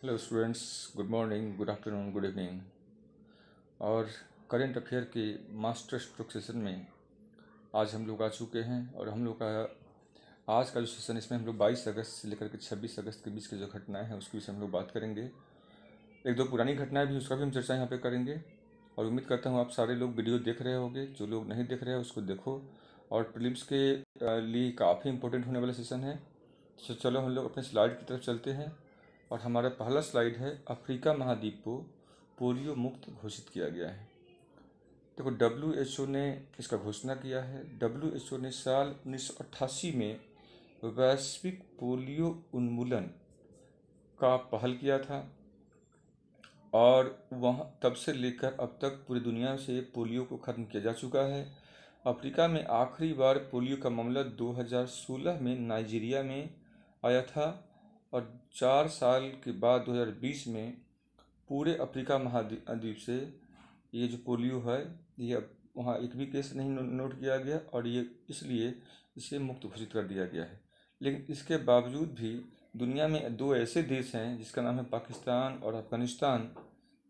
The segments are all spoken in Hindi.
Hello students, good morning, good afternoon, good evening. और करेंट अफेयर के मास्टर स्ट्रोक सेशन में आज हम लोग आ चुके हैं। और हम लोग का आज का जो सेशन, इसमें हम लोग 22 अगस्त से लेकर के 26 अगस्त के बीच की जो घटनाएं हैं उसके विषय में हम लोग बात करेंगे। एक दो पुरानी घटनाएं भी, उसका भी हम चर्चा यहाँ पे करेंगे। और उम्मीद करता हूँ आप सारे लोग वीडियो देख रहे होंगे। जो लोग नहीं देख रहे हैं उसको देखो। और प्रीलिम्स के लिए काफ़ी इंपॉर्टेंट होने वाला सेशन है। तो चलो हम लोग अपने स्लाइड की तरफ चलते हैं। और हमारा पहला स्लाइड है, अफ्रीका महाद्वीप को पोलियो मुक्त घोषित किया गया है। देखो, WHO ने इसका घोषणा किया है। WHO ने साल 1988 में वैश्विक पोलियो उन्मूलन का पहल किया था। और वहाँ तब से लेकर अब तक पूरी दुनिया से पोलियो को ख़त्म किया जा चुका है। अफ्रीका में आखिरी बार पोलियो का मामला 2016 में नाइजीरिया में आया था। और 4 साल के बाद 2020 में पूरे अफ्रीका महाद्वीप से ये जो पोलियो है, ये अब वहाँ एक भी केस नहीं नोट किया गया। और ये इसलिए इसे मुक्त घोषित कर दिया गया है। लेकिन इसके बावजूद भी दुनिया में दो ऐसे देश हैं जिसका नाम है पाकिस्तान और अफ़गानिस्तान,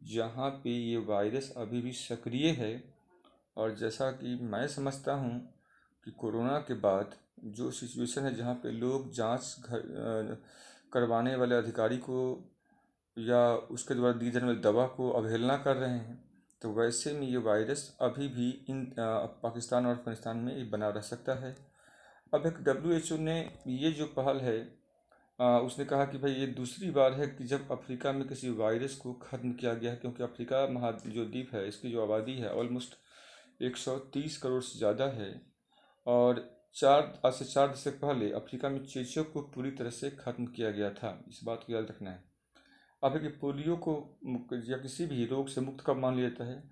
जहाँ पे ये वायरस अभी भी सक्रिय है। और जैसा कि मैं समझता हूँ कि कोरोना के बाद जो सिचुएशन है, जहाँ पे लोग जांच करवाने वाले अधिकारी को या उसके द्वारा दी जाने वाली दवा को अवहेलना कर रहे हैं, तो वैसे में ये वायरस अभी भी इन पाकिस्तान और अफगानिस्तान में ये बना रह सकता है। अब एक WHO ने ये जो पहल है, उसने कहा कि भाई ये दूसरी बार है कि जब अफ्रीका में किसी वायरस को ख़त्म किया गया है। क्योंकि अफ्रीका जो द्वीप है, इसकी जो आबादी है ऑलमोस्ट 130 करोड़ से ज़्यादा है। और आज से 4 दशक पहले अफ्रीका में चेचक को पूरी तरह से ख़त्म किया गया था। इस बात को याद रखना है। अब है कि पोलियो को या किसी भी रोग से मुक्त कब मान लिया जाता है,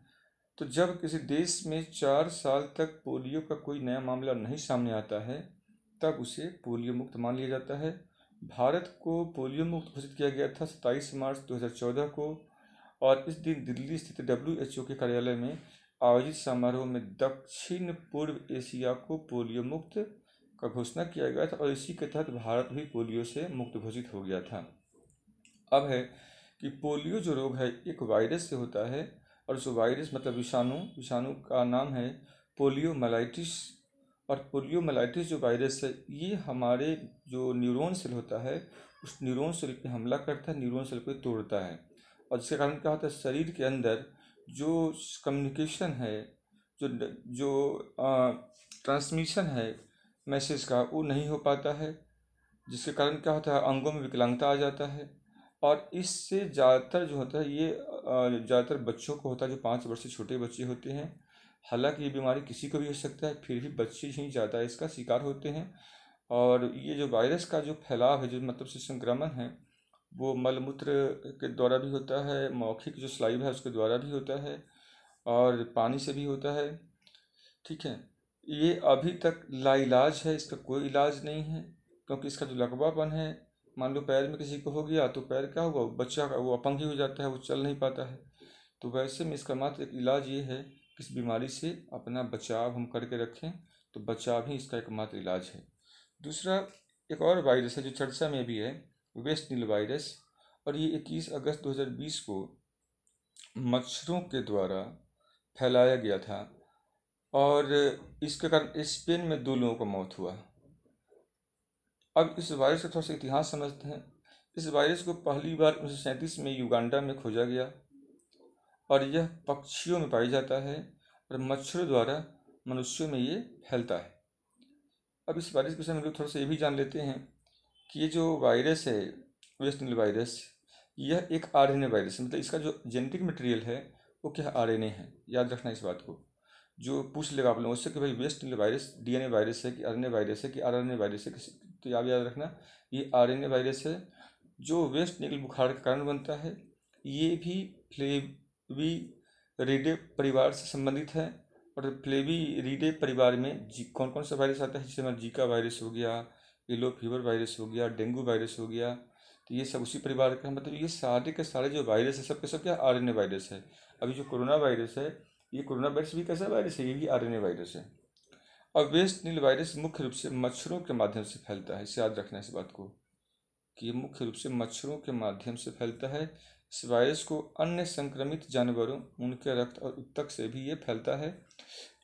तो जब किसी देश में 4 साल तक पोलियो का कोई नया मामला नहीं सामने आता है, तब उसे पोलियो मुक्त मान लिया जाता है। भारत को पोलियो मुक्त घोषित किया गया था 27 मार्च 2014 को। और इस दिन दिल्ली स्थित WHO के कार्यालय में आयोजित समारोह में दक्षिण पूर्व एशिया को पोलियो मुक्त का घोषणा किया गया था। और इसी के तहत भारत भी पोलियो से मुक्त घोषित हो गया था। अब है कि पोलियो जो रोग है एक वायरस से होता है। और उस वायरस मतलब विषाणु का नाम है पोलियोमाइलाइटिस। और पोलियोमाइलाइटिस जो वायरस है, ये हमारे जो न्यूरॉन सेल होता है उस न्यूरॉन सेल पे हमला करता है, न्यूरॉन सेल को तोड़ता है। और जिसके कारण क्या होता है, शरीर के अंदर जो कम्युनिकेशन है, जो जो ट्रांसमिशन है मैसेज का, वो नहीं हो पाता है। जिसके कारण क्या होता है, अंगों में विकलांगता आ जाता है। और इससे ज़्यादातर जो होता है, ये ज़्यादातर बच्चों को होता है, जो 5 वर्ष से छोटे बच्चे होते हैं। हालांकि ये बीमारी किसी को भी हो सकता है, फिर भी बच्चे ही ज़्यादा इसका शिकार होते हैं। और ये जो वायरस का जो फैलाव है, जो मतलब से संक्रमण है, वो मलमूत्र के द्वारा भी होता है, मौखिक जो स्लाइव है उसके द्वारा भी होता है, और पानी से भी होता है। ठीक है, ये अभी तक लाइलाज है, इसका कोई इलाज नहीं है। क्योंकि इसका जो लकवापन है, मान लो पैर में किसी को हो गया तो पैर क्या हुआ, बच्चा का वो अपंग ही हो जाता है, वो चल नहीं पाता है। तो वैसे में इसका मात्र एक इलाज ये है कि इस बीमारी से अपना बचाव हम करके रखें, तो बचाव ही इसका एकमात्र इलाज है। दूसरा एक और वायरस है जो चर्चा में भी है, वेस्ट नील वायरस। और ये 21 अगस्त 2020 को मच्छरों के द्वारा फैलाया गया था। और इसके कारण स्पेन में 2 लोगों का मौत हुआ। अब इस वायरस का थोड़ा सा इतिहास समझते हैं। इस वायरस को पहली बार 1937 में युगांडा में खोजा गया। और यह पक्षियों में पाया जाता है और मच्छरों द्वारा मनुष्यों में ये फैलता है। अब इस वायरस के विषय में हम लोग थोड़ा सा ये भी जान लेते हैं कि ये जो वायरस है, वेस्ट नील वायरस, यह एक RNA वायरस है। मतलब इसका जो जेनेटिक मटेरियल है वो क्या RNA है। याद रखना इस बात को। जो पूछ लेगा आप लोगों से कि भाई वेस्ट नील वायरस DNA वायरस है कि RNA वायरस है कि RNA वायरस है, तो याद रखना ये RNA वायरस है जो वेस्ट नील बुखार के कारण बनता है। ये भी फ्लेविरिडे परिवार से संबंधित है। और फ्लेविरिडे परिवार में कौन कौन सा वायरस आता है, जैसे हमारा जीका वायरस हो गया, येलो फीवर वायरस हो गया, डेंगू वायरस हो गया, तो ये सब उसी परिवार का है। मतलब ये सारे के सारे जो वायरस है सब के सब क्या RNA वायरस है। अभी जो कोरोना वायरस है, ये कोरोना वायरस भी कैसा वायरस है, ये भी RNA वायरस है। और वेस्ट नील वायरस मुख्य रूप से मच्छरों के माध्यम से फैलता है। इसे याद रखना इस बात को कि ये मुख्य रूप से मच्छरों के माध्यम से फैलता है। इस वायरस को अन्य संक्रमित जानवरों, उनके रक्त और ऊतक से भी ये फैलता है।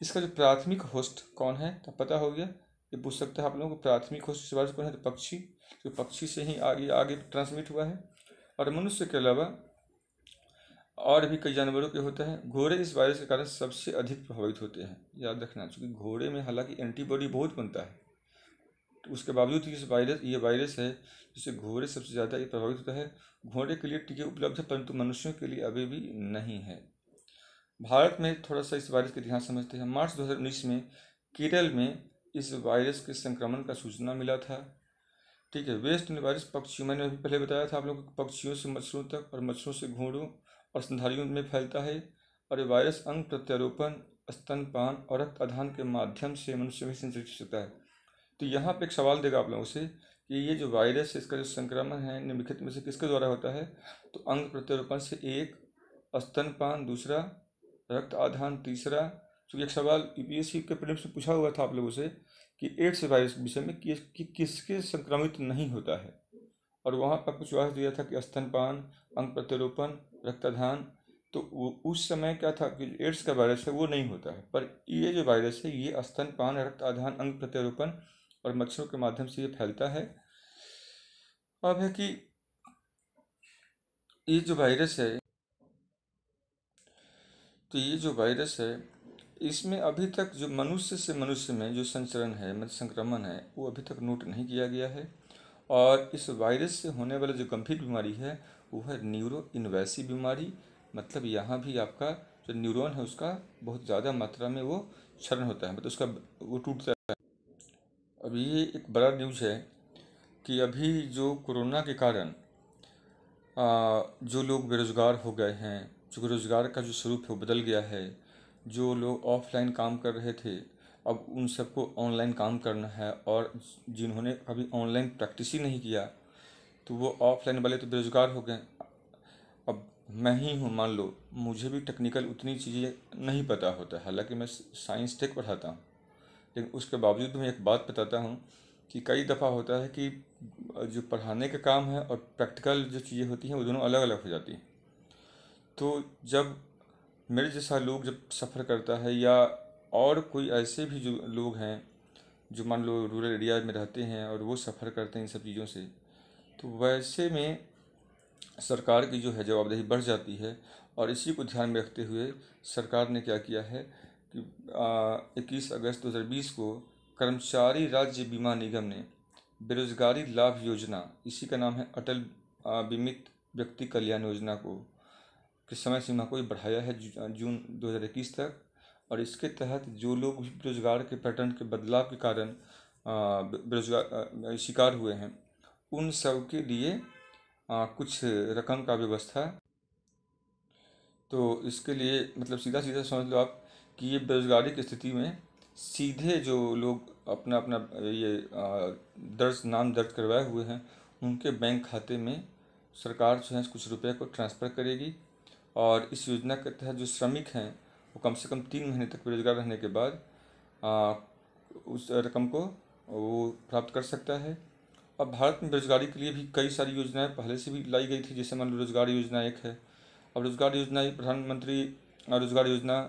इसका जो प्राथमिक होस्ट कौन है तो पता हो गया। ये पूछ सकता है आप लोगों को प्राथमिक होस्ट इस वायरस कौन है, तो पक्षी। तो पक्षी से ही आगे आगे ट्रांसमिट हुआ है। और मनुष्य के अलावा और भी कई जानवरों के होता है। घोड़े इस वायरस के कारण सबसे अधिक प्रभावित होते हैं, याद रखना। चूँकि घोड़े में हालांकि एंटीबॉडी बहुत बनता है, तो उसके बावजूद ये वायरस है जिससे घोड़े सबसे ज़्यादा ये प्रभावित होता है। घोड़े के लिए टीके उपलब्ध है, परंतु मनुष्यों के लिए अभी भी नहीं है। भारत में थोड़ा सा इस वायरस के इतिहास समझते हैं। मार्च 2019 में केरल में इस वायरस के संक्रमण का सूचना मिला था। ठीक है। वेस्ट नाइल वायरस पक्षियों, मैंने अभी पहले बताया था आप लोगों को, पक्षियों से मच्छरों तक और मच्छरों से घोड़ों और स्तनधारियों में फैलता है। और ये वायरस अंग प्रत्यारोपण, स्तनपान और रक्त आधान के माध्यम से मनुष्य में संचरित हो सकता है। तो यहाँ पे एक सवाल देगा आप लोगों से कि ये जो वायरस है, इसका जो संक्रमण है निम्नलिखित में से किसके द्वारा होता है। तो अंग प्रत्यारोपण से एक, स्तनपान दूसरा, रक्त आधान तीसरा। तो एक सवाल यूपीएससी के प्रीलिम्स में पूछा हुआ था आप लोगों से कि एड्स वायरस के विषय में कि किसके संक्रमित नहीं होता है, और वहाँ पर कुछ चॉइस दिया था कि स्तनपान, अंग प्रत्यारोपण, रक्तदान। तो उस समय क्या था कि एड्स का वायरस है वो नहीं होता है, पर ये जो वायरस है ये स्तनपान, रक्त आधान, अंग प्रत्यारोपण और मच्छरों के माध्यम से ये फैलता है। अब है कि ये जो वायरस है, तो ये जो वायरस है इसमें अभी तक जो मनुष्य से मनुष्य में जो संचरण है, मतलब संक्रमण है, वो अभी तक नोट नहीं किया गया है। और इस वायरस से होने वाला जो गंभीर बीमारी है वो है न्यूरो इन्वेसिव बीमारी। मतलब यहाँ भी आपका जो न्यूरॉन है उसका बहुत ज़्यादा मात्रा में वो क्षरण होता है, मतलब उसका वो टूटता है। अब ये एक बड़ा न्यूज़ है कि अभी जो कोरोना के कारण जो लोग बेरोज़गार हो गए हैं, जो रोज़गार का जो स्वरूप है वो बदल गया है। जो लोग ऑफलाइन काम कर रहे थे अब उन सबको ऑनलाइन काम करना है, और जिन्होंने कभी ऑनलाइन प्रैक्टिस ही नहीं किया तो वो ऑफलाइन वाले तो बेरोज़गार हो गए। अब मैं ही हूँ, मान लो मुझे भी टेक्निकल उतनी चीज़ें नहीं पता होता है, हालांकि मैं साइंस टेक पढ़ाता हूँ, लेकिन उसके बावजूद मैं एक बात बताता हूँ कि कई दफ़ा होता है कि जो पढ़ाने का काम है और प्रैक्टिकल जो चीज़ें होती हैं वो दोनों अलग अलग हो जाती हैं। तो जब मेरे जैसा लोग जब सफ़र करता है, या और कोई ऐसे भी जो लोग हैं जो मान लो रूरल एरिया में रहते हैं और वो सफ़र करते हैं इन सब चीज़ों से, तो वैसे में सरकार की जो है जवाबदेही बढ़ जाती है। और इसी को ध्यान में रखते हुए सरकार ने क्या किया है कि 21 अगस्त 2020 को कर्मचारी राज्य बीमा निगम ने बेरोजगारी लाभ योजना, इसी का नाम है अटल बीमित व्यक्ति कल्याण योजना को, की समय सीमा को बढ़ाया है जून 2021 तक। और इसके तहत जो लोग भी बेरोजगार के पैटर्न के बदलाव के कारण बेरोजगार शिकार हुए हैं उन सब के लिए कुछ रकम का व्यवस्था। तो इसके लिए मतलब सीधा सीधा समझ लो आप कि ये बेरोजगारी की स्थिति में सीधे जो लोग अपना अपना ये नाम दर्ज करवाए हुए हैं उनके बैंक खाते में सरकार जो है कुछ रुपए को ट्रांसफ़र करेगी। और इस योजना के तहत जो श्रमिक हैं वो कम से कम 3 महीने तक बेरोजगार रहने के बाद उस रकम को वो प्राप्त कर सकता है। अब भारत में बेरोजगारी के लिए भी कई सारी योजनाएं पहले से भी लाई गई थी, जैसे मान लो रोजगार योजना एक है। अब रोजगार योजना प्रधानमंत्री रोजगार योजना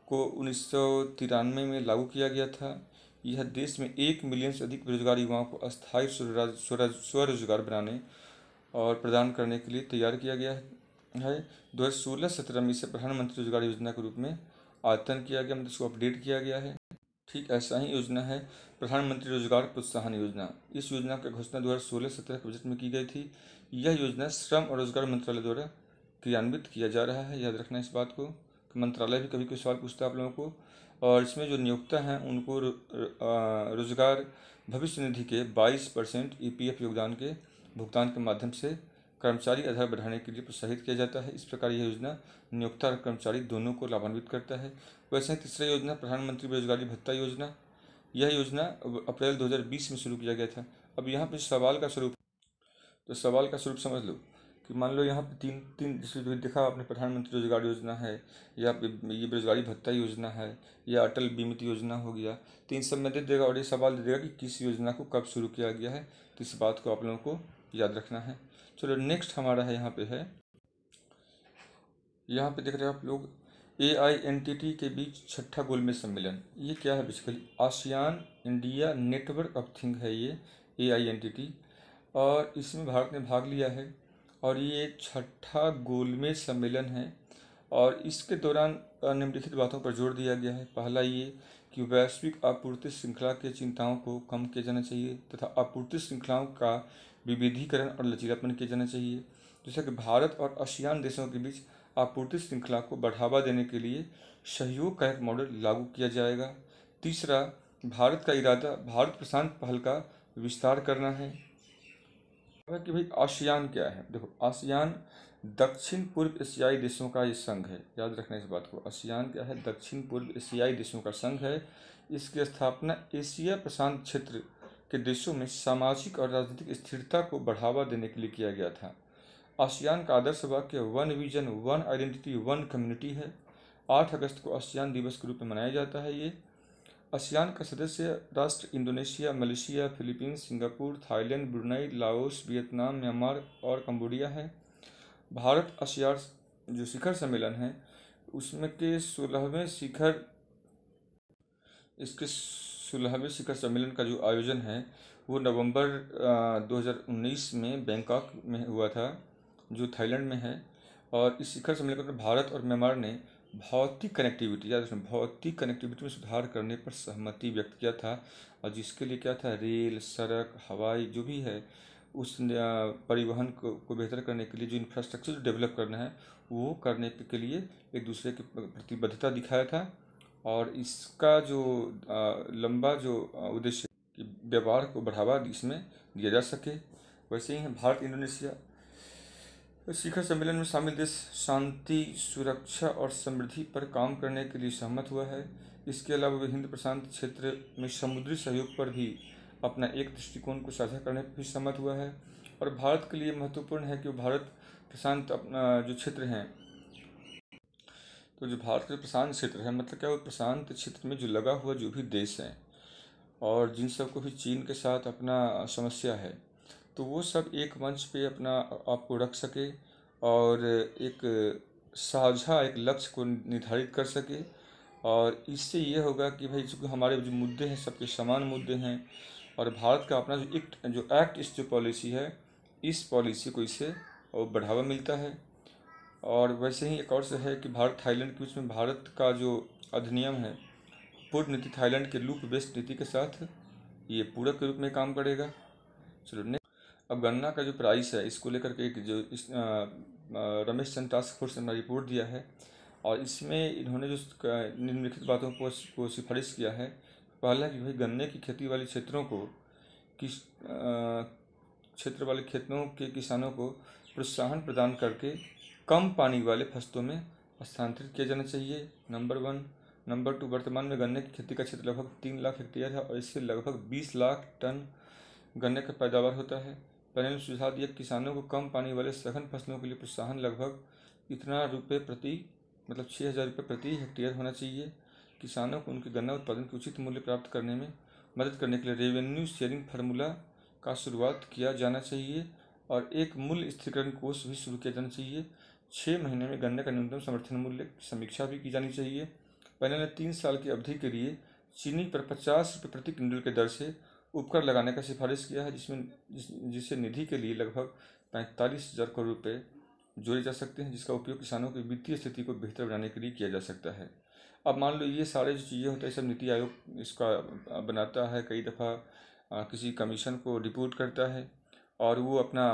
को 1993 में लागू किया गया था। यह देश में 1 मिलियन से अधिक बेरोजगार युवाओं को अस्थायी स्वरोजगार बनाने और प्रदान करने के लिए तैयार किया गया है। 2016-17 में इसे प्रधानमंत्री रोजगार योजना के रूप में आयतन किया गया, मतलब इसको अपडेट किया गया है। ठीक ऐसा ही योजना है प्रधानमंत्री रोजगार प्रोत्साहन योजना। इस योजना की घोषणा 2016-17 के बजट में की गई थी। यह योजना श्रम और रोजगार मंत्रालय द्वारा क्रियान्वित किया जा रहा है, याद रखना इस बात को। मंत्रालय भी कभी कोई सवाल पूछता है आप लोगों को। और इसमें जो नियोक्ता हैं उनको रोजगार भविष्य निधि के 22% ईपीएफ योगदान के भुगतान के माध्यम से कर्मचारी आधार बढ़ाने के लिए प्रोत्साहित किया जाता है। इस प्रकार यह योजना नियोक्ता और कर्मचारी दोनों को लाभान्वित करता है। वैसे ही तीसरा योजना प्रधानमंत्री बेरोजगारी भत्ता योजना। यह योजना अप्रैल 2020 में शुरू किया गया था। अब यहाँ पे सवाल का स्वरूप, तो सवाल का स्वरूप समझ लो कि मान लो यहाँ पे तीन तीन जैसे देखा आपने, प्रधानमंत्री रोजगार योजना है, या ये बेरोजगारी भत्ता योजना है, या अटल बीमित योजना हो गया। तो इन सब में दे देगा और ये सवाल दे देगा कि किस योजना को कब शुरू किया गया है। तो इस बात को आप लोगों को याद रखना है। चलो नेक्स्ट हमारा है, यहाँ पे है, यहाँ पे देख रहे हैं आप लोग, AINTT के बीच छठा गोलमेज सम्मेलन। ये क्या है? Basically ASEAN India network of think है ये AINTT, और इसमें भारत ने भाग लिया है और ये छठा गोलमेज सम्मेलन है। और इसके दौरान निम्नलिखित बातों पर जोर दिया गया है। पहला ये कि वैश्विक आपूर्ति श्रृंखला के चिंताओं को कम किया जाना चाहिए तथा आपूर्ति श्रृंखलाओं का विविधीकरण और लचीलापन किया जाना चाहिए। जैसे कि भारत और आसियान देशों के बीच आपूर्ति श्रृंखला को बढ़ावा देने के लिए सहयोग का एक मॉडल लागू किया जाएगा। तीसरा, भारत का इरादा भारत प्रशांत पहल का विस्तार करना है। कि भाई आसियान क्या है? देखो, आसियान दक्षिण पूर्व एशियाई देशों का ये संघ है। याद रखना इस बात को। आसियान क्या है? दक्षिण पूर्व एशियाई देशों का संघ है। इसकी स्थापना एशिया प्रशांत क्षेत्र के देशों में सामाजिक और राजनीतिक स्थिरता को बढ़ावा देने के लिए किया गया था। आसियान का आदर्श वाक्य one vision one identity one community है। 8 अगस्त को आसियान दिवस के रूप में मनाया जाता है ये। आसियान का सदस्य राष्ट्र Indonesia, Malaysia, Philippines, Singapore, Thailand, Brunei, Laos, Vietnam, Myanmar और कंबोडिया है। भारत आसियान जो शिखर सम्मेलन है उसमें के 16वें शिखर सम्मेलन का जो आयोजन है वो नवंबर 2019 में बैंकॉक में हुआ था, जो थाईलैंड में है। और इस शिखर सम्मेलन में भारत और म्यांमार ने भौतिक कनेक्टिविटी, याद रखना, भौतिक कनेक्टिविटी में सुधार करने पर सहमति व्यक्त किया था। और जिसके लिए क्या था? रेल, सड़क, हवाई जो भी है उस परिवहन को बेहतर करने के लिए जो इंफ्रास्ट्रक्चर डेवलप करना है वो करने के लिए एक दूसरे की प्रतिबद्धता दिखाया था। और इसका जो लंबा जो उद्देश्य कि व्यापार को बढ़ावा इसमें दिया जा सके। वैसे ही भारत इंडोनेशिया शिखर सम्मेलन में शामिल देश शांति, सुरक्षा और समृद्धि पर काम करने के लिए सहमत हुआ है। इसके अलावा वे हिंद प्रशांत क्षेत्र में समुद्री सहयोग पर भी अपना एक दृष्टिकोण को साझा करने पर भी सहमत हुआ है। और भारत के लिए महत्वपूर्ण है कि भारत प्रशांत अपना जो क्षेत्र हैं, तो जो भारत का प्रशांत क्षेत्र है, मतलब क्या, वो प्रशांत क्षेत्र में जो लगा हुआ जो भी देश हैं और जिन सबको भी चीन के साथ अपना समस्या है, तो वो सब एक मंच पे अपना आपको रख सके और एक साझा एक लक्ष्य को निर्धारित कर सके। और इससे ये होगा कि भाई चूँकि हमारे जो मुद्दे हैं सबके समान मुद्दे हैं, और भारत का अपना जो एक्ट ईस्ट जो पॉलिसी है, इस पॉलिसी को इससे और बढ़ावा मिलता है। और वैसे ही एक और से है कि भारत थाईलैंड के बीच में भारत का जो अधिनियम है, पूर्व नीति थाईलैंड के लूप बेस्ड नीति के साथ ये पूरक के रूप में काम करेगा। चलो नेक्स्ट, अब गन्ना का जो प्राइस है इसको लेकर के एक जो रमेश चंद टास्क फोर्स ने रिपोर्ट दिया है, और इसमें इन्होंने जो निम्नलिखित बातों को सिफारिश किया है। पहला कि भाई गन्ने की खेती वाले क्षेत्रों को क्षेत्र वाले खेतों के किसानों को प्रोत्साहन प्रदान करके कम पानी वाले फसलों में स्थानांतरित किया जाना चाहिए, नंबर 1। नंबर 2, वर्तमान में गन्ने की खेती का क्षेत्र लगभग 3 लाख हेक्टेयर है और इससे लगभग 20 लाख टन गन्ने का पैदावार होता है। पैनल ने सुझाव दिया किसानों को कम पानी वाले सघन फसलों के लिए प्रोत्साहन लगभग इतना रुपये प्रति, मतलब 6,000 रुपये प्रति हेक्टेयर होना चाहिए। किसानों को उनके गन्ना उत्पादन के उचित मूल्य प्राप्त करने में मदद करने के लिए रेवेन्यू शेयरिंग फार्मूला का शुरुआत किया जाना चाहिए और एक मूल्य स्थिरीकरण कोष भी शुरू किया जाना चाहिए। 6 महीने में गन्ने का न्यूनतम समर्थन मूल्य की समीक्षा भी की जानी चाहिए। पैनल ने 3 साल की अवधि के लिए चीनी पर 50 रुपये प्रति क्विंटल के दर से उपकर लगाने का सिफारिश किया है, जिससे निधि के लिए लगभग 45,000 करोड़ रुपये जोड़े जा सकते हैं, जिसका उपयोग किसानों की वित्तीय स्थिति को बेहतर बनाने के लिए किया जा सकता है। अब मान लो ये सारे जो चीज़ें होते हैं सब नीति आयोग इसका बनाता है, कई दफ़ा किसी कमीशन को रिपोर्ट करता है और वो अपना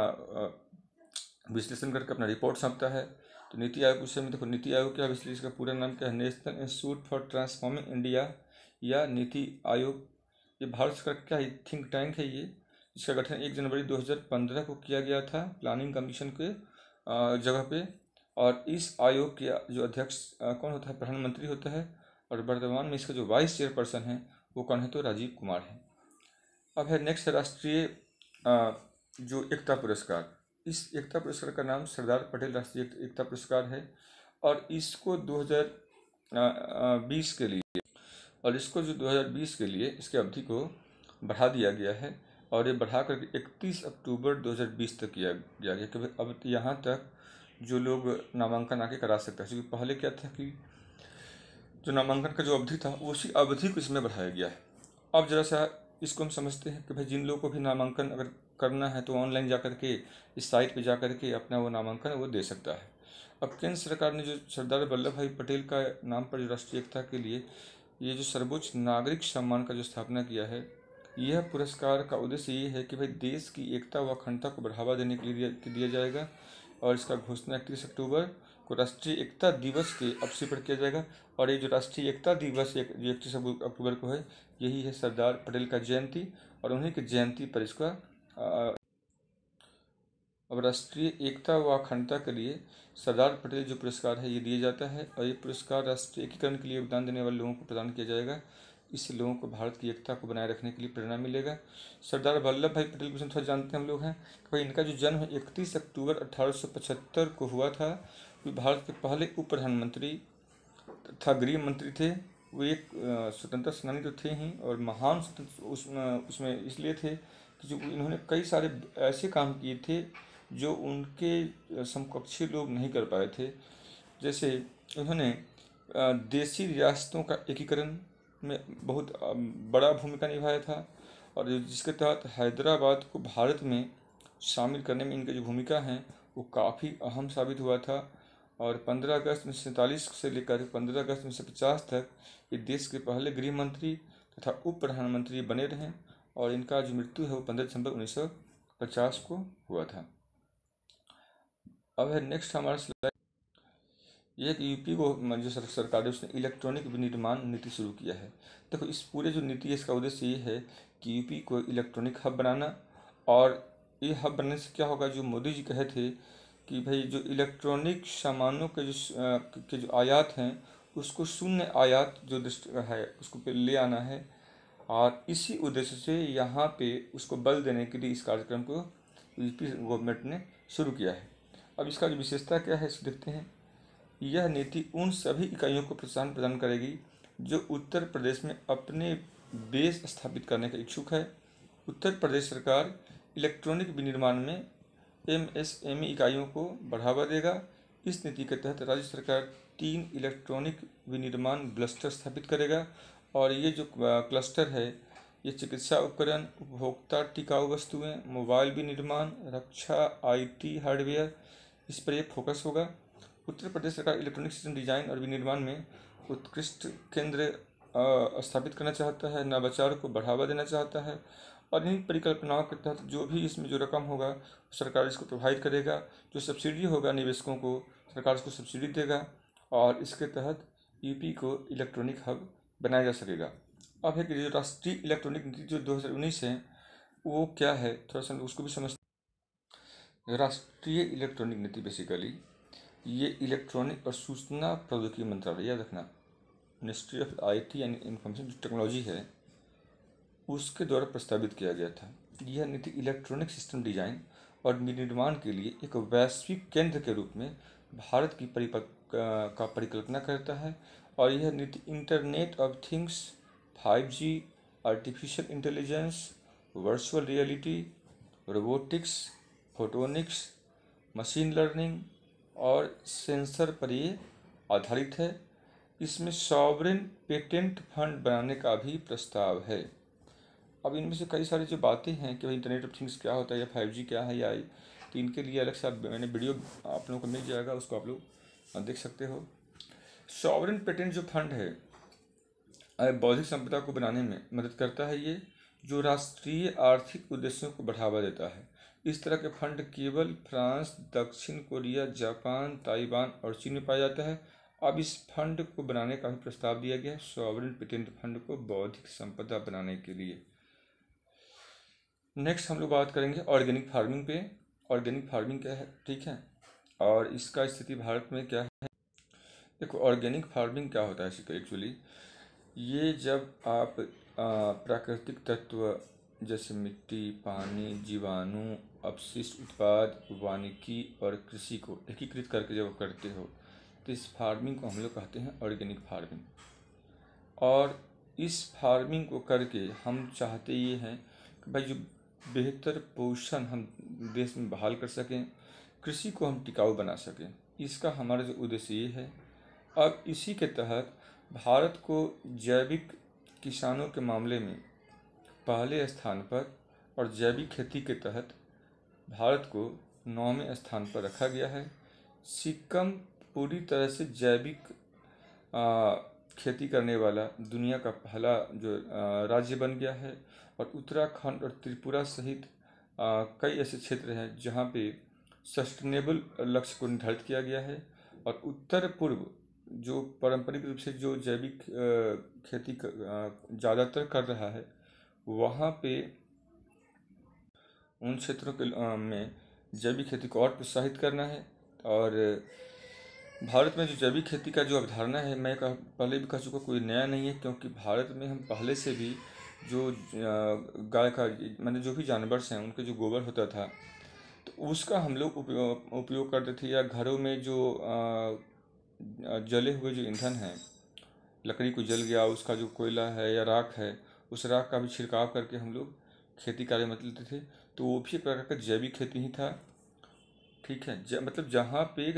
विश्लेषण करके अपना रिपोर्ट सौंपता है। तो नीति आयोग विषय में देखो, नीति आयोग क्या विश्लेषण, इसका पूरा नाम क्या है? National institute for transforming India या नीति आयोग। ये भारत सरकार का ही थिंक टैंक है ये, जिसका गठन 1 जनवरी 2015 को किया गया था प्लानिंग कमीशन के जगह पे। और इस आयोग के जो अध्यक्ष कौन होता है? प्रधानमंत्री होता है। और वर्तमान में इसका जो वाइस चेयरपर्सन है वो कौन है? तो राजीव कुमार है। अब है नेक्स्ट है राष्ट्रीय जो एकता पुरस्कार। इस एकता पुरस्कार का नाम सरदार पटेल राष्ट्रीय एकता पुरस्कार है और इसको 2020 के लिए, और इसको जो 2020 के लिए इसके अवधि को बढ़ा दिया गया है और ये बढ़ा कर 31 अक्टूबर 2020 तक किया गया कि भाई अब यहाँ तक जो लोग नामांकन आके करा सकते हैं। क्योंकि पहले क्या था कि जो नामांकन का जो अवधि था उसी अवधि को इसमें बढ़ाया गया है। अब जरा सा इसको हम समझते हैं कि भाई जिन लोगों को भी नामांकन अगर करना है तो ऑनलाइन जा करके इस साइट पे जा करके अपना वो नामांकन वो दे सकता है। अब केंद्र सरकार ने जो सरदार वल्लभ भाई पटेल का नाम पर जो राष्ट्रीय एकता के लिए ये जो सर्वोच्च नागरिक सम्मान का जो स्थापना किया है, यह पुरस्कार का उद्देश्य ये है कि भाई देश की एकता व अखंडता को बढ़ावा देने के लिए दिया जाएगा। और इसका घोषणा 31 अक्टूबर को राष्ट्रीय एकता दिवस के अवसर पर किया जाएगा। और ये जो राष्ट्रीय एकता दिवस जो 31 अक्टूबर को है, यही है सरदार पटेल का जयंती, और उन्हीं की जयंती पर इसका अब राष्ट्रीय एकता व अखंडता के लिए सरदार पटेल जो पुरस्कार है ये दिया जाता है। और ये पुरस्कार राष्ट्रीय एकीकरण के लिए योगदान देने वाले लोगों को प्रदान किया जाएगा। इससे लोगों को भारत की एकता को बनाए रखने के लिए प्रेरणा मिलेगा। सरदार वल्लभ भाई पटेल को थोड़ा जानते हैं हम लोग हैं कि भाई इनका जो जन्म है 31 अक्टूबर 1875 को हुआ था। वे भारत के पहले उप प्रधानमंत्री तथा गृह मंत्री थे। वो एक स्वतंत्रता सेनानी तो थे ही, और महान उसमें इसलिए थे कि जो इन्होंने कई सारे ऐसे काम किए थे जो उनके समकक्षी लोग नहीं कर पाए थे। जैसे उन्होंने देशी रियासतों का एकीकरण में बहुत बड़ा भूमिका निभाया था, और जिसके तहत हैदराबाद को भारत में शामिल करने में इनकी जो भूमिका है वो काफ़ी अहम साबित हुआ था। और 15 अगस्त 1947 से लेकर 15 अगस्त 1950 तक ये देश के पहले गृह मंत्री तथा उप प्रधानमंत्री बने रहे। और इनका जो मृत्यु है वो 15 दिसंबर 1950 को हुआ था। अब है नेक्स्ट हमारा स्लाइड, ये कि यूपी को जो सरकार है उसने इलेक्ट्रॉनिक विनिर्माण नीति शुरू किया है। देखो इस पूरे जो नीति है इसका उद्देश्य ये है कि यूपी को इलेक्ट्रॉनिक हब बनाना। और ये हब बनने से क्या होगा, जो मोदी जी कहे थे कि भाई जो इलेक्ट्रॉनिक सामानों के जो आयात हैं उसको शून्य आयात जो है उसको पे ले आना है। और इसी उद्देश्य से यहाँ पे उसको बल देने के लिए इस कार्यक्रम को यूपी गवर्नमेंट ने शुरू किया है। अब इसका जो विशेषता क्या है इसको देखते हैं। यह नीति उन सभी इकाइयों को प्रोत्साहन प्रदान करेगी जो उत्तर प्रदेश में अपने बेस स्थापित करने के इच्छुक है। उत्तर प्रदेश सरकार इलेक्ट्रॉनिक विनिर्माण में एमएसएमई इकाइयों को बढ़ावा देगा। इस नीति के तहत राज्य सरकार 3 इलेक्ट्रॉनिक विनिर्माण क्लस्टर स्थापित करेगा। और ये जो क्लस्टर है ये चिकित्सा उपकरण, उपभोक्ता टिकाऊ वस्तुएं, मोबाइल विनिर्माण, रक्षा, आईटी हार्डवेयर, इस पर यह फोकस होगा। उत्तर प्रदेश सरकार इलेक्ट्रॉनिक सिस्टम डिजाइन और विनिर्माण में उत्कृष्ट केंद्र स्थापित करना चाहता है, नवाचार को बढ़ावा देना चाहता है। और इन परिकल्पनाओं के तहत जो भी इसमें जो रकम होगा सरकार इसको प्रोवाइड करेगा। जो सब्सिडी होगा निवेशकों को सरकार उसको सब्सिडी देगा, और इसके तहत यूपी को इलेक्ट्रॉनिक हब बनाया जा सकेगा। अब है कि जो राष्ट्रीय इलेक्ट्रॉनिक नीति जो 2019 है वो क्या है, थोड़ा सा उसको भी समझते। राष्ट्रीय इलेक्ट्रॉनिक नीति बेसिकली ये इलेक्ट्रॉनिक और सूचना प्रौद्योगिकी मंत्रालय, याद रखना, ministry of IT and information technology है, उसके द्वारा प्रस्तावित किया गया था। यह नीति इलेक्ट्रॉनिक सिस्टम डिजाइन और विनिर्माण के लिए एक वैश्विक केंद्र के रूप में भारत की परिकल्पना करता है। और यह नीति internet of things, 5G, artificial intelligence, virtual reality, robotics, photonics, machine learning और सेंसर पर ये आधारित है। इसमें सॉवरेन पेटेंट फंड बनाने का भी प्रस्ताव है। अब इनमें से कई सारी जो बातें हैं कि भाई इंटरनेट ऑफ थिंग्स क्या होता है या 5G क्या है या तो इनके लिए अलग से मैंने वीडियो आप लोगों को मिल जाएगा, उसको आप लोग देख सकते हो। सॉवरेन पेटेंट जो फंड है बौद्धिक संपदा को बनाने में मदद करता है, ये जो राष्ट्रीय आर्थिक उद्देश्यों को बढ़ावा देता है। इस तरह के फंड केवल फ्रांस, दक्षिण कोरिया, जापान, ताइवान और चीन में पाया जाता है। अब इस फंड को बनाने का भी प्रस्ताव दिया गया है, सॉवरेन पेटेंट फंड को बौद्धिक संपदा बनाने के लिए। नेक्स्ट हम लोग बात करेंगे ऑर्गेनिक फार्मिंग पे। ऑर्गेनिक फार्मिंग क्या है, ठीक है, और इसका स्थिति भारत में क्या है। देखो ऑर्गेनिक फार्मिंग क्या होता है एक्चुअली, ये जब आप प्राकृतिक तत्व जैसे मिट्टी, पानी, जीवाणु, अपशिष्ट उत्पाद, वानिकी और कृषि को एकीकृत करके जब करते हो तो इस फार्मिंग को हम लोग कहते हैं ऑर्गेनिक फार्मिंग। और इस फार्मिंग को करके हम चाहते ये हैं कि भाई जो बेहतर पोषण हम देश में बहाल कर सकें, कृषि को हम टिकाऊ बना सकें। इसका हमारा जो उद्देश्य ये है। अब इसी के तहत भारत को जैविक किसानों के मामले में पहले स्थान पर और जैविक खेती के तहत भारत को 9वें स्थान पर रखा गया है। सिक्किम पूरी तरह से जैविक खेती करने वाला दुनिया का पहला जो राज्य बन गया है। और उत्तराखंड और त्रिपुरा सहित कई ऐसे क्षेत्र हैं जहाँ पे सस्टेनेबल लक्ष्य को निर्धारित किया गया है। और उत्तर पूर्व जो पारंपरिक रूप से जो जैविक खेती ज़्यादातर कर रहा है, वहाँ पे उन क्षेत्रों के में जैविक खेती को और प्रोत्साहित करना है। और भारत में जो जैविक खेती का जो अवधारणा है, मैं पहले भी कह चुका, कोई नया नहीं है, क्योंकि भारत में हम पहले से भी जो गाय का मैंने जो भी जानवर हैं उनके जो गोबर होता था तो उसका हम लोग उपयोग करते थे। या घरों में जो जले हुए जो ईंधन है, लकड़ी को जल गया उसका जो कोयला है या राख है, उस राख का भी छिड़काव करके हम लोग खेती कार्य में लेते थे। तो वो भी एक प्रकार का जैविक खेती ही था। ठीक है, मतलब जहाँ पे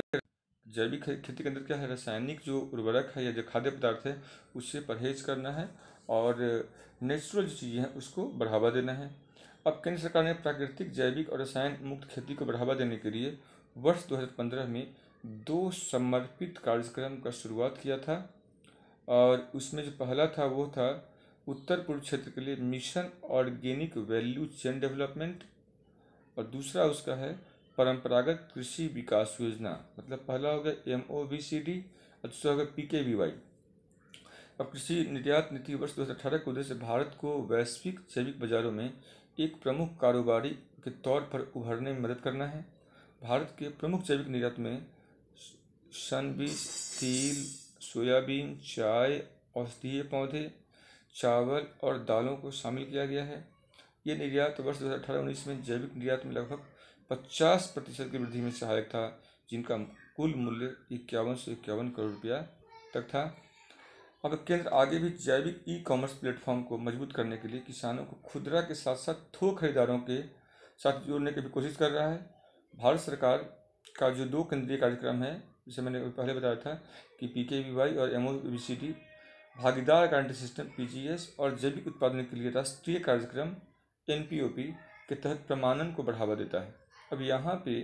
जैविक खेती के अंदर क्या है, रासायनिक जो उर्वरक है या जो खाद्य पदार्थ है उससे परहेज करना है और नेचुरल जो चीज़ें हैं उसको बढ़ावा देना है। अब केंद्र सरकार ने प्राकृतिक, जैविक और रसायन मुक्त खेती को बढ़ावा देने के लिए वर्ष 2015 में 2 समर्पित कार्यक्रम का शुरुआत किया था। और उसमें जो पहला था वो था उत्तर पूर्व क्षेत्र के लिए mission organic value chain development, और दूसरा उसका है परंपरागत कृषि विकास योजना। मतलब पहला हो गया MOVCD और दूसरा हो गया PKVY। अब कृषि निर्यात नीति वर्ष 2018 के उद्देश्य भारत को वैश्विक जैविक बाजारों में एक प्रमुख कारोबारी के तौर पर उभरने में मदद करना है। भारत के प्रमुख जैविक निर्यात में सन बीज, तिल, सोयाबीन, चाय, औषधीय पौधे, चावल और दालों को शामिल किया गया है। ये निर्यात वर्ष 2018-19 में जैविक निर्यात में लगभग 50% की वृद्धि में सहायक था, जिनका कुल मूल्य 51 से 51 करोड़ रुपया तक था। अब केंद्र आगे भी जैविक ई-कॉमर्स प्लेटफॉर्म को मजबूत करने के लिए किसानों को खुदरा के साथ साथ थोक खरीदारों के साथ जोड़ने की भी कोशिश कर रहा है। भारत सरकार का जो 2 केंद्रीय कार्यक्रम है, जैसे मैंने पहले बताया था कि PKVY और MOVCD, भागीदार गारंटी सिस्टम PGS, और जैविक उत्पादन के लिए राष्ट्रीय कार्यक्रम NPOP के तहत प्रमाणन को बढ़ावा देता है। अब यहाँ पे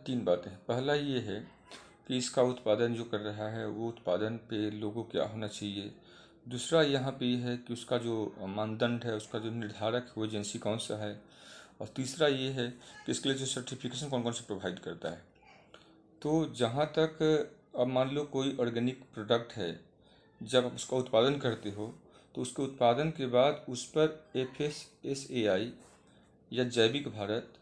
3 बातें। पहला ये है कि इसका उत्पादन जो कर रहा है वो उत्पादन पे लोगों क्या होना चाहिए। दूसरा यहाँ पे ये है कि उसका जो मानदंड है, उसका जो निर्धारक है वो एजेंसी कौन सा है। और तीसरा ये है कि इसके लिए जो सर्टिफिकेशन कौन कौन से प्रोवाइड करता है। तो जहाँ तक अब मान लो कोई ऑर्गेनिक प्रोडक्ट है, जब आप उसका उत्पादन करते हो तो उसके उत्पादन के बाद उस पर FSSAI या जैविक भारत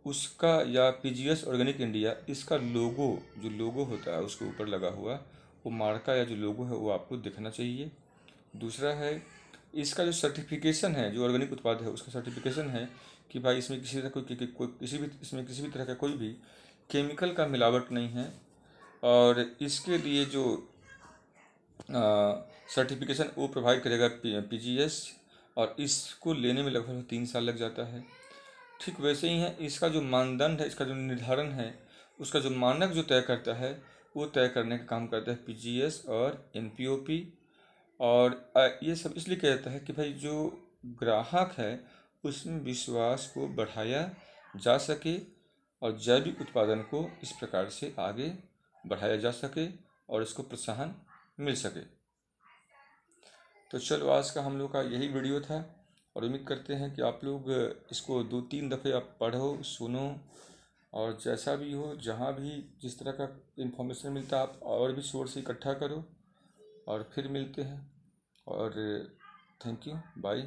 उसका, या PGS ऑर्गेनिक इंडिया, इसका जो लोगो होता है उसके ऊपर लगा हुआ, वो मार्का या जो लोगो है वो आपको दिखना चाहिए। दूसरा है इसका जो सर्टिफिकेशन है, जो ऑर्गेनिक उत्पाद है उसका सर्टिफिकेशन है कि भाई इसमें किसी तरह किसी भी तरह का कोई भी केमिकल का मिलावट नहीं है। और इसके लिए जो सर्टिफिकेशन वो प्रोवाइड करेगा PGS, और इसको लेने में लगभग 3 साल लग जाता है। ठीक वैसे ही है इसका जो मानदंड है, इसका जो निर्धारण है, उसका जो मानक जो तय करता है वो तय करने का काम करता है PGS और NPOP। और ये सब इसलिए किया जाता है कि भाई जो ग्राहक है उसमें विश्वास को बढ़ाया जा सके और जैविक उत्पादन को इस प्रकार से आगे बढ़ाया जा सके और इसको प्रोत्साहन मिल सके। तो चलो आज का हम लोग का यही वीडियो था, और उम्मीद करते हैं कि आप लोग इसको 2-3 दफ़े आप पढ़ो, सुनो, और जैसा भी हो, जहाँ भी जिस तरह का इन्फॉर्मेशन मिलता है आप और भी सोर्स इकट्ठा करो। और फिर मिलते हैं, और थैंक यू, बाय।